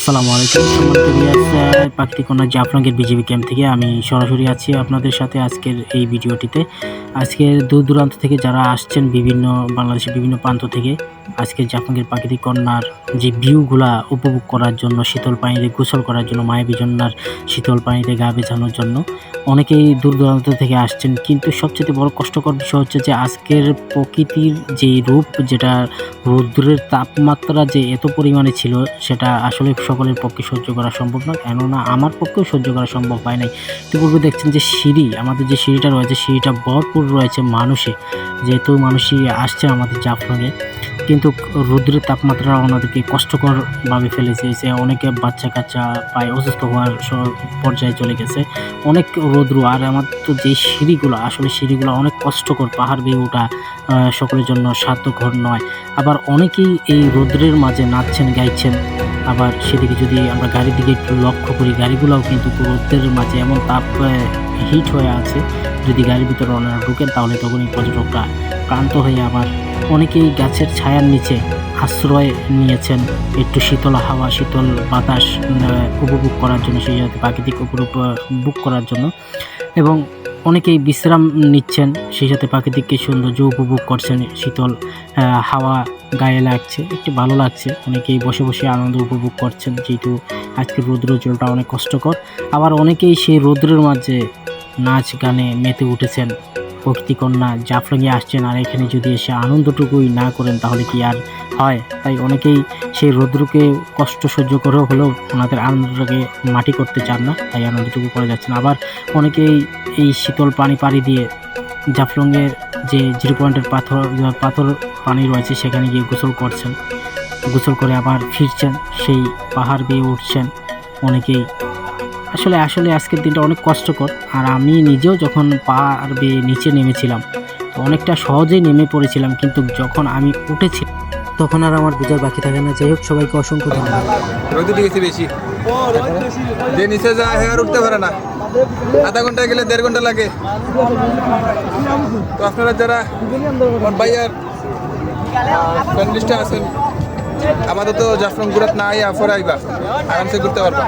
আসসালামু আলাইকুম সম্মানিত ভিউয়ার্স, পাখিকন্যা জাফলংয়ের বিজিবি ক্যাম্প থেকে আমি সরাসরি আছি আপনাদের সাথে আজকের এই ভিডিওটিতে। আজকে দূর দূরান্ত থেকে যারা আসছেন বিভিন্ন বাংলাদেশের বিভিন্ন প্রান্ত থেকে আজকে জাফলংয়ের প্রাকৃতিক কন্যার যে ভিউগুলা উপভোগ করার জন্য, শীতল পানিতে গোসল করার জন্য, মায়াবী ঝর্ণার শীতল পানিতে গা ভেজানোর জন্য অনেকেই দূর দূরান্ত থেকে আসছেন। কিন্তু সবচেয়ে বড় কষ্টকর বিষয় হচ্ছে যে আজকের প্রকৃতির যে রূপ, যেটা রৌদ্রের তাপমাত্রা যে এত পরিমাণে ছিল সেটা আসলে সকলের পক্ষে সহ্য করা সম্ভব না, কেননা আমার পক্ষেও সহ্য করা সম্ভব হয় নাই। ইতিপূর্বে দেখছেন যে সিঁড়ি, আমাদের যে সিঁড়িটা রয়েছে সিঁড়িটা ভরপুর রয়েছে মানুষে, যেহেতু মানুষই আসছে আমাদের জাফলংয়ে। কিন্তু রৌদ্রের তাপমাত্রা ওনাদেরকে কষ্টকরভাবে ফেলেছে, যে অনেকে বাচ্চা কাচ্চা পায়ে অসুস্থ হওয়ার পর্যায়ে চলে গেছে, অনেক রৌদ্র। আর আমার তো যে সিঁড়িগুলো, আসলে সিঁড়িগুলো অনেক কষ্টকর, পাহাড় বেয়ে ওঠা সকলের জন্য সাধ্যকর নয়। আবার অনেকেই এই রৌদ্রের মাঝে নাচছেন, গাইছেন। আবার সেদিকে যদি আমরা গাড়ির দিকে একটু লক্ষ্য করি, গাড়িগুলোও কিন্তু রৌদ্রের মাঝে এমন তাপ হিট হয়ে আছে, যদি গাড়ির ভিতরে ওনারা ঢুকেন তাহলে তখনই পর্যটকরা ক্লান্ত হয়ে আবার অনেকেই গাছের ছায়ার নিচে আশ্রয় নিয়েছেন, একটু শীতল হাওয়া, শীতল বাতাস উপভোগ করার জন্য, সেই সাথে প্রাকৃতিক উপভোগ করার জন্য। এবং অনেকেই বিশ্রাম নিচ্ছেন, সেই সাথে প্রাকৃতিক সৌন্দর্য উপভোগ করছেন, শীতল হাওয়া গায়ে লাগছে, একটু ভালো লাগছে। অনেকেই বসে বসে আনন্দ উপভোগ করছেন, যেহেতু আজকের রৌদ্রোজ্জ্বলটা অনেক কষ্টকর। আবার অনেকেই সেই রৌদ্রের মাঝে নাচ গানে মেতে উঠেছেন। প্রকৃতিকন্যা জাফলংয়ে আসছেন, আর এখানে যদি এসে আনন্দটুকুই না করেন তাহলে কি আর হয়? তাই অনেকেই সেই রৌদ্রকে কষ্ট সহ্য করেও হলেও ওনাদের আনন্দটাকে মাটি করতে চান না, তাই আনন্দটুকু করে যাচ্ছেন। আবার অনেকেই এই শীতল পানি দিয়ে জাফলংয়ের যে 0 পয়েন্টের পাথর পানি রয়েছে সেখানে গিয়ে গোসল করছেন, গোসল করে আবার ফিরছেন, সেই পাহাড় বেয়ে উঠছেন অনেকেই। আসলে আজকের দিনটা অনেক কষ্টকর। আর আমি নিজেও যখন পাহাড় বেয়ে নিচে নেমেছিলাম তো অনেকটা সহজেই নেমে পড়েছিলাম, কিন্তু যখন আমি উঠেছি তখন আর আমার বোঝার বাকি থাকে না। যাই হোক, সবাইকে অসংখ্য ধন্যবাদ। রোদ দিয়েছে বেশি, যে নিচে যায় আর উঠতে পারে না, আধা ঘন্টা গেলে 1.5 ঘন্টা লাগে। তো আপনারা যারা বাইয়ার ফ্যামিলিস্টে আছেন, আপাতত জাফলং ঘুরাত না আইয়া পরে আইবা, আরামসে ঘুরতে পারবা।